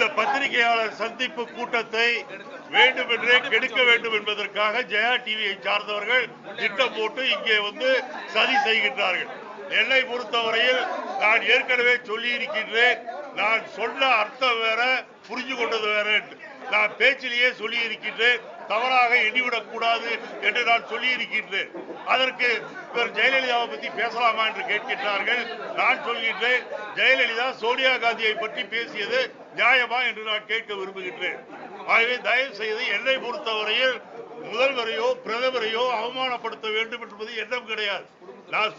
இந்த பத்திரிகையாளர் சந்திப்பு கூட்டத்தை வேண்டுமென்றே கெடுக்க வேண்டும் என்பதற்காக ஜெயா டிவியை சார்ந்தவர்கள் திட்டம் போட்டு இங்கே வந்து சதி செய்கின்றார்கள். என்னை பொறுத்தவரையில் நான் ஏற்கனவே சொல்லி இருக்கின்றேன். நான் சொன்ன அர்த்தம் வேற, புரிஞ்சு கொண்டது வேற. நான் பேச்சிலேயே சொல்லி இருக்கின்றேன். தவறாக எண்ணிவிடக் கூடாது என்று நான் சொல்லி இருக்கின்றேன். அதற்கு இவர் ஜெயலலிதாவை பற்றி பேசலாமா என்று கேட்கின்றார்கள். நான் சொல்கின்றேன், ஜெயலலிதா சோனியா காந்தியை பற்றி பேசியது நியாயமா என்று நான் கேட்க விரும்புகின்றேன். ஆகவே தயவு செய்து என்னை பொறுத்தவரையில் முதல்வரையோ பிரதமரையோ அவமானப்படுத்த வேண்டும் என்பது எண்ணம் கிடையாது. நான்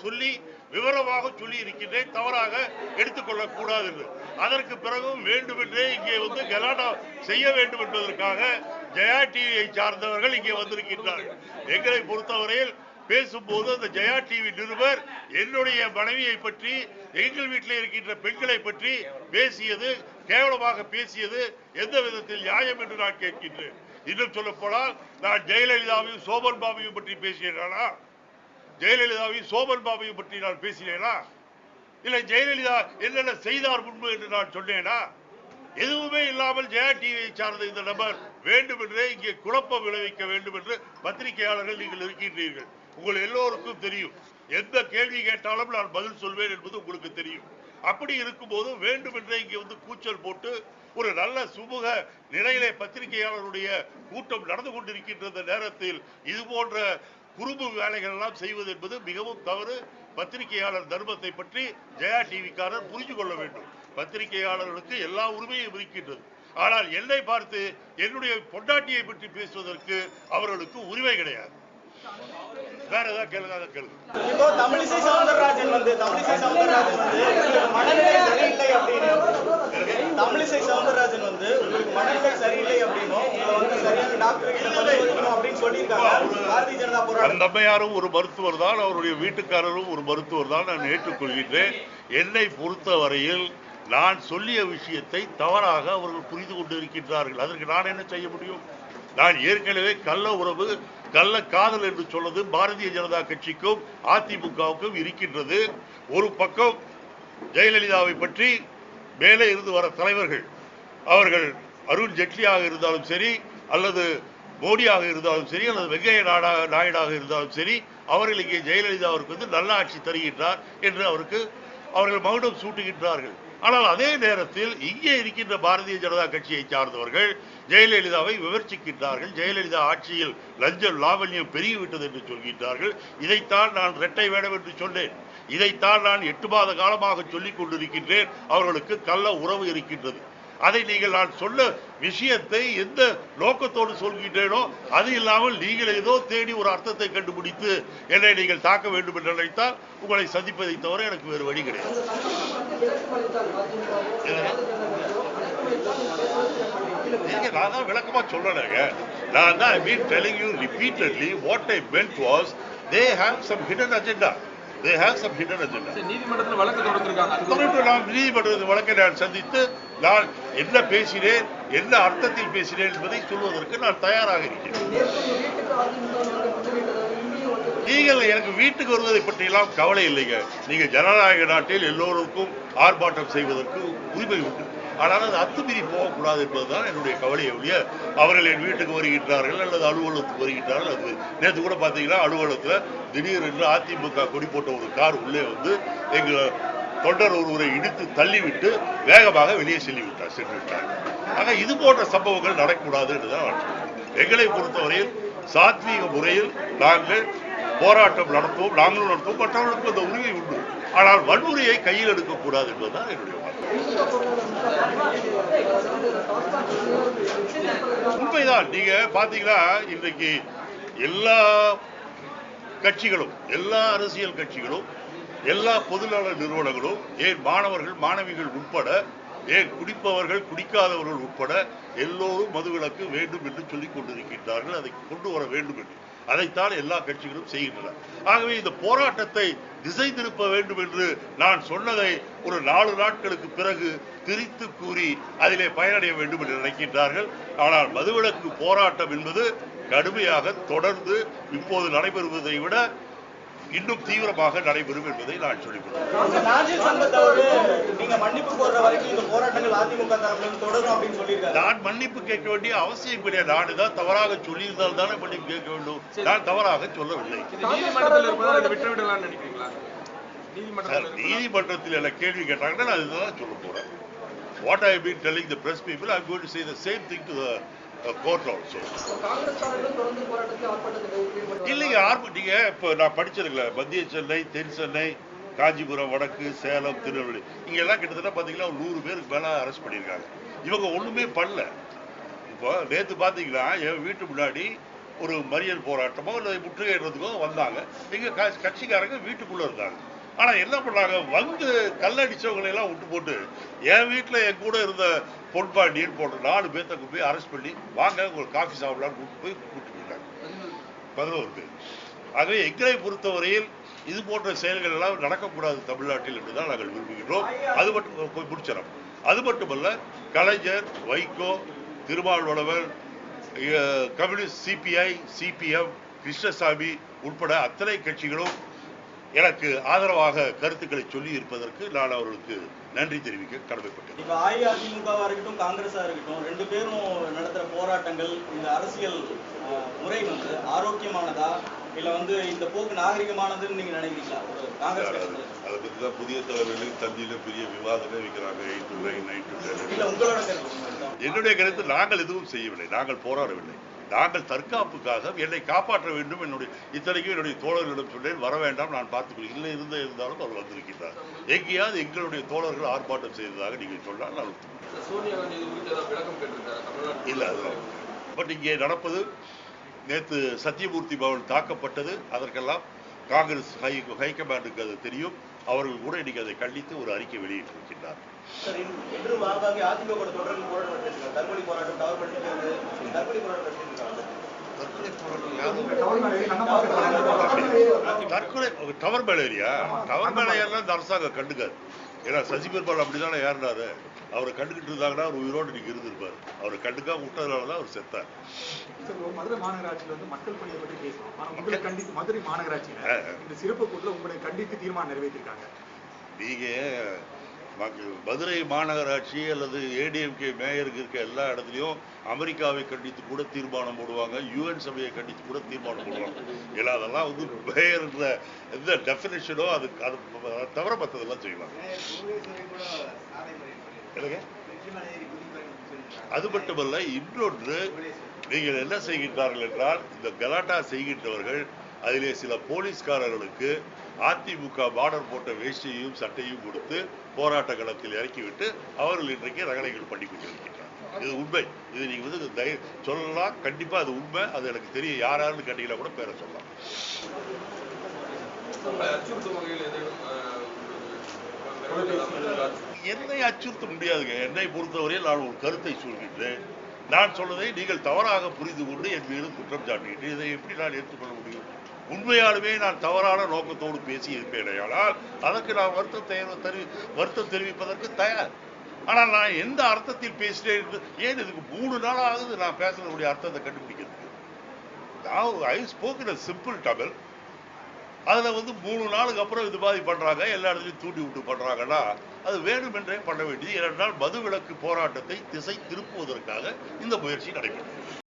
சொல்லி விவரமாக சொல்லி இருக்கின்றேன். தவறாக எடுத்துக்கொள்ளக் கூடாது என்று. அதற்கு பிறகும் வேண்டுமென்றே இங்கே வந்து கலாட்டா செய்ய வேண்டும் என்பதற்காக ஜெயா டிவியை சார்ந்தவர்கள் இங்கே வந்திருக்கின்றார்கள். எங்களை பொறுத்தவரையில் பேசும்போது அந்த ஜெயா டிவி நிருபர் என்னுடைய மனைவியை பற்றி, எங்கள் வீட்டில் இருக்கின்ற பெண்களை பற்றி பேசியது, கேவலமாக பேசியது எந்த விதத்தில் நியாயம் என்று நான் கேட்கின்றேன். இன்னும் சொல்ல போனால், நான் ஜெயலலிதாவையும் சோபன் பாபுவையும் பற்றி பேசினேனா? ஜெயலலிதாவையும் சோபன் பாபுவையும் பற்றி நான் பேசினேனா? இல்லை ஜெயலலிதா என்னென்ன செய்தார் முன்பு என்று நான் சொன்னேனா? எதுவுமே இல்லாமல் ஜெயா டிவியை சார்ந்த இந்த நபர் வேண்டுமென்றே இங்கே குழப்பம் விளைவிக்க வேண்டும் என்று பத்திரிகையாளர்கள் நீங்கள் இருக்கின்றீர்கள். உங்கள் எல்லோருக்கும் தெரியும். எந்த கேள்வி கேட்டாலும் நான் பதில் சொல்வேன் என்பது உங்களுக்கு தெரியும். அப்படி இருக்கும்போது வேண்டுமென்றே இங்கே வந்து கூச்சல் போட்டு ஒரு நல்ல சுமூக நிலையிலே பத்திரிகையாளருடைய கூட்டம் நடந்து கொண்டிருக்கின்ற நேரத்தில் இது போன்ற குறும்பு வேலைகள் எல்லாம் செய்வது என்பது மிகவும் தவறு. பத்திரிகையாளர் தர்மத்தை பற்றி ஜெயா டிவிக்காரர் புரிந்து கொள்ள வேண்டும். பத்திரிகையாளர்களுக்கு எல்லா உரிமையும் இருக்கின்றது. ஆனால் என்னை பார்த்து என்னுடைய பொண்டாட்டியை பற்றி பேசுவதற்கு அவர்களுக்கு உரிமை கிடையாது. வேற ஏதாவது கேளுங்க. இப்போ தமிழிசை சவுந்தரராஜன் வந்து மனநிலை சரியில்லை அப்படின்னு, தமிழிசை சவுந்தரராஜன் வந்து உங்களுக்கு மனநிலை சரியில்லை அப்படின்னும் சரியான டாக்டர் அப்படின்னு சொல்லியிருக்காங்க பாரதிய ஜனதா போராட்டம். அந்த அம்மையாரும் ஒரு மருத்துவர் தான், அவருடைய வீட்டுக்காரரும் ஒரு மருத்துவர் தான். நான் ஏற்றுக்கொள்கின்றேன். என்னை பொறுத்த வரையில் நான் சொல்லிய விஷயத்தை தவறாக அவர்கள் புரிந்து கொண்டு இருக்கின்றார்கள். அதற்கு நான் என்ன செய்ய முடியும்? நான் ஏற்கனவே கள்ள உறவு, கள்ள காதல் என்று சொல்வது பாரதிய ஜனதா கட்சிக்கும் அதிமுகவுக்கும் இருக்கின்றது. ஒரு பக்கம் ஜெயலலிதாவை பற்றி மேலே இருந்து வர தலைவர்கள், அவர்கள் அருண் ஜெட்லியாக இருந்தாலும் சரி, அல்லது மோடியாக இருந்தாலும் சரி, அல்லது வெங்கைய நாயுடாக இருந்தாலும் சரி, அவர்கள் இங்கே ஜெயலலிதாவிற்கு வந்து நல்ல ஆட்சி தருகின்றார் என்று அவர்கள் மகுடம் சூட்டுகின்றார்கள். ஆனால் அதே நேரத்தில் இங்கே இருக்கின்ற பாரதிய ஜனதா கட்சியை சார்ந்தவர்கள் ஜெயலலிதாவை விமர்சிக்கின்றார்கள். ஜெயலலிதா ஆட்சியில் லஞ்சம் லாவண்யம் பெருகிவிட்டது என்று சொல்கின்றார்கள். இதைத்தான் நான் இரட்டை வேடம் என்று சொன்னேன். இதைத்தான் நான் 8 மாத காலமாக சொல்லிக் கொண்டிருக்கின்றேன். அவர்களுக்கு கள்ள உறவு இருக்கின்றது. அதை நீங்கள் நான் சொன்ன விஷயத்தை எந்த நோக்கத்தோடு சொல்கின்றேனோ அது இல்லாமல் நீங்கள் ஏதோ தேடி ஒரு அர்த்தத்தை கண்டுபிடித்து என்னை நீங்கள் தாக்க வேண்டும் என்று நினைத்தால் உங்களை சந்திப்பதை தவிர எனக்கு வேறு வழி கிடையாது. நான் தான் விளக்கமா சொல்லலைங்க. நான் தான் I been telling you repeatedly what I meant was they have some hidden agenda. They have some hidden agenda. நீதிமன்றத்தில் வழக்கு தொடர்ந்திருக்காங்க. நான் நீதிமன்றத்தில் வழக்கை நான் சந்தித்து நான் என்ன பேசினேன், என்ன அர்த்தத்தில் பேசினேன் என்பதை சொல்வதற்கு நான் தயாராக இருக்கிறேன். நீங்கள் எனக்கு வீட்டுக்கு வருவதை பற்றியெல்லாம் கவலை இல்லைங்க. நீங்க ஜனநாயக நாட்டில் எல்லோருக்கும் ஆர்ப்பாட்டம் செய்வதற்கு உரிமை உண்டு. ஆனால் அது அத்துமீறி போகக்கூடாது என்பதுதான் என்னுடைய கவலையை ஒழிய அவர்கள் என் வீட்டுக்கு வருகின்றார்கள் அல்லது அலுவலகத்துக்கு வருகின்றார்கள். அது நேற்று கூட பார்த்தீங்கன்னா அலுவலகத்தில் திடீரென்று அதிமுக கொடி போட்ட ஒரு கார் உள்ளே வந்து எங்கள் தொண்டர் ஒருவரை இடித்து தள்ளிவிட்டு வேகமாக வெளியே சென்று விட்டார். ஆக இது போன்ற சம்பவங்கள் நடக்கக்கூடாது என்றுதான் எங்களை பொறுத்தவரையில் சாத்வீக முறையில் நாங்கள் போராட்டம் நடத்துவோம், நாங்களும் நடத்துவோம். மற்றவர்களுக்கு அந்த உரிமை உண்டு. ஆனால் வன்முறையை கையில் எடுக்கக்கூடாது என்பதுதான் என்னுடைய உண்மைதான். நீங்க பாத்தீங்கன்னா இன்றைக்கு எல்லா கட்சிகளும், எல்லா அரசியல் கட்சிகளும், எல்லா பொதுநல நிறுவனங்களும், ஏன் மாணவர்கள் மாணவிகள் உட்பட, ஏன் குடிப்பவர்கள் குடிக்காதவர்கள் உட்பட எல்லோரும் மதுவிலக்கு வேண்டும் என்று சொல்லிக் கொண்டிருக்கின்றார்கள். அதை கொண்டு வர வேண்டும் என்று அதைத்தான் எல்லா கட்சிகளும் செய்கின்றன. ஆகவே இந்த போராட்டத்தை திசை திருப்ப வேண்டும் என்று நான் சொன்னதை ஒரு 4 நாட்களுக்கு பிறகு திரித்து கூறி அதிலே பயனடைய வேண்டும் என்று நினைக்கின்றார்கள். ஆனால் மதுவிலக்கு போராட்டம் என்பது கடுமையாக தொடர்ந்து இப்போது நடைபெறுவதை விட இன்னும் தீவிரமாக நடைபெறும் என்பதை நான் சொல்லிக்கொள்கிறேன். நாஜில் சம்பத் அவரு நீங்க மன்னிப்பு கோர்ற வரைக்கும் இந்த போராட்டங்கள் அதிமுக தரப்புல தொடரும் அப்படின்னு சொல்லியிருக்காரு. நான் மன்னிப்பு கேட்க வேண்டிய அவசியம் கிடையாது. நான் தான் தவறாக சொல்லியிருந்தால் தானே மன்னிப்பு கேட்க வேண்டும். நான் தவறாக சொல்லவில்லை. நீதிமன்றத்தில் இருப்பதால் இதை விட்டுவிடலாம்னு நினைக்கிறீங்களா? நீதிமன்றத்தில் என்ன கேள்வி கேட்டாங்கன்னா நான் இதுதான் சொல்ல போறேன். What I have been telling the press people, I am going to say the same thing to the court also. இல்லைங்க, நீங்க இப்ப நான் படிச்சதுல மத்திய சென்னை, தென் சென்னை, காஞ்சிபுரம், வடக்கு, சேலம், திருநெல்வேலி இங்க எல்லாம் கிட்டத்தட்ட பாத்தீங்கன்னா 100 பேருக்கு மேல அரெஸ்ட் பண்ணிருக்காங்க. இவங்க ஒண்ணுமே பண்ணல. இப்போ நேத்து பாத்தீங்கன்னா என் வீட்டு முன்னாடி ஒரு மறியல் போராட்டமோ இல்லை முற்றுகையிடுறதுக்கோ வந்தாங்க. எங்க கட்சிக்காரங்க வீட்டுக்குள்ள இருந்தாங்க. ஆனா என்ன பண்ணாங்க, வந்து கல்லடிச்சவங்களை எல்லாம் விட்டு போட்டு என் வீட்டுல என் கூட இருந்த பொன்பாண்டியன் போட்ட 4 பேர்த்த போய் அரெஸ்ட் பண்ணி வாங்க உங்களுக்கு காஃபி சாப்பிடலான்னு கூப்பிட்டு போயிட்டாங்க. 11 பேர். ஆகவே எங்களை பொறுத்தவரையில் இது போன்ற செயல்கள் எல்லாம் நடக்கக்கூடாது தமிழ்நாட்டில் என்றுதான் நாங்கள் விரும்புகின்றோம். அது மட்டும் முடிச்சிடும். அது மட்டுமல்ல, Kalaignar, Vaiko, Thirumavalavan, communist, CPI, CPM, Krishnasamy உட்பட அத்தனை கட்சிகளும் எனக்கு ஆதரவாக கருத்துக்களை சொல்லி இருப்பதற்கு நான் அவர்களுக்கு நன்றி தெரிவிக்க கடமைப்பட்டேன். இப்ப அஇஅதிமுகவா இருக்கட்டும், காங்கிரஸா இருக்கட்டும், 2 பேரும் நடத்துற போராட்டங்கள், இந்த அரசியல் முறை வந்து ஆரோக்கியமானதா இல்ல இந்த போக்கு நாகரிகமானதுன்னு நீங்க நினைக்கிறீங்களா? காங்கிரஸ் அதை பத்தி தான் புதிய தலைவர்களுக்கு தந்தியில பெரிய விவாதமே வைக்கிறாங்க. 8 to 9, 9 to 10. இல்ல உங்களோட கருத்து? என்னுடைய கருத்து, நாங்கள் எதுவும் செய்யவில்லை, நாங்கள் போராடவில்லை. நாங்கள் தற்காப்புக்காக என்னை காப்பாற்ற வேண்டும். இத்தனைக்கும் என்னுடைய தோழர்களிடம் சொன்னேன், வர வேண்டாம், நான் பார்த்துக்கொள்ள இல்லை இருந்தாலும் அவர் வந்திருக்கிறார். எங்கேயாவது எங்களுடைய தோழர்கள் ஆர்ப்பாட்டம் செய்ததாக நீங்கள் சொன்னால் நான் இல்லை. பட் இங்கே நடப்பது, நேற்று சத்தியமூர்த்தி பவன் தாக்கப்பட்டது, அதற்கெல்லாம் காங்கிரஸ் ஹைகமாண்டுக்கு அது தெரியும். அவர்கள் கூட இன்னைக்கு அதை கண்டித்து ஒரு அறிக்கை வெளியிட்டிருக்கின்றார். தற்கொலை டவர் மேல ஏரியா, டவர் மேல ஏறலாம் இந்த அரசாங்கம் கண்டுக்காது. ஏன்னா சசிபெருமாள் அப்படிதானே ஏறினாரு. அவரை கண்டுகிட்டு இருந்தாங்கன்னா அவர் உயிரோடு நீங்க இருந்திருப்பாரு. அவரை கண்டுக்காம விட்டதுனாலதான் அவர் செத்தார். மதுரை மாநகராட்சியில மக்கள் பணியை பற்றி பேசுவோம். ஆனா உங்களை கண்டித்து மதுரை மாநகராட்சியில இந்த சிறப்பு கூட்டத்தில் உங்களை கண்டித்து தீர்மானம் நிறைவேற்றிருக்காங்க. நீங்க மதுரை மாநகராட்சி அல்லது ஏடிஎம்கே மேயருக்கு இருக்க எல்லா இடத்துலையும் அமெரிக்காவை கண்டித்து கூட தீர்மானம் போடுவாங்க, யூஎன் சபையை கண்டித்து கூட தீர்மானம் போடுவாங்க. ஏன்னா அதெல்லாம் மேயர்ன்ற எந்த டெஃபினேஷனோ அது தவிர மற்றதெல்லாம் செய்வாங்க. அது மட்டுமல்ல, இன்னொன்று நீங்கள் என்ன செய்கின்றார்கள் என்றால், இந்த கலாட்டா செய்கின்றவர்கள் அதிலே சில போலீஸ்காரர்களுக்கு அதிமுக பார்டர் போட்ட வேஷ்டியையும் சட்டையும் கொடுத்து போராட்ட களத்தில் இறக்கிவிட்டு அவர்கள் இன்றைக்கு ரகளைகள் பண்ணி கொண்டிருக்கின்றனர். இது உண்மை. இது நீங்க சொல்லலாம், கண்டிப்பா அது உண்மை. அது எனக்கு தெரியும். யாராருன்னு கேட்டீங்கன்னா கூட பேரை சொல்லலாம். என்னை அச்சுறுத்த முடியாதுங்க. என்னை பொறுத்தவரையில் நான் ஒரு கருத்தை சொல்கின்றேன். நான் சொன்னதை நீங்கள் தவறாக புரிந்து கொண்டு என் மீது குற்றம் சாட்டிட்டு இதை எப்படி நான் ஏற்றுக்கொள்ள முடியும்? உண்மையாலுமே நான் தவறான நோக்கத்தோடு பேசி இருப்பேனையானால் அதற்கு நான் வருத்தம் தெரிவிப்பதற்கு தயார். ஆனால் நான் எந்த அர்த்தத்தில் பேசினேன், ஏன் இதுக்கு 3 நாள் ஆகுது நான் பேசுறதுடைய அர்த்தத்தை கண்டுபிடிக்கிறதுக்கு. ஐ ஸ்போக்கன் a simple தமிழ். அதுல 3 நாளுக்கு அப்புறம் இது மாதிரி பண்றாங்க, எல்லா இடத்துலையும் தூண்டி விட்டு பண்றாங்கன்னா அது வேண்டுமென்றே பண்ண வேண்டியது. ஏனென்றால் மதுவிலக்கு போராட்டத்தை திசை திருப்புவதற்காக இந்த முயற்சி நடைபெற்றது.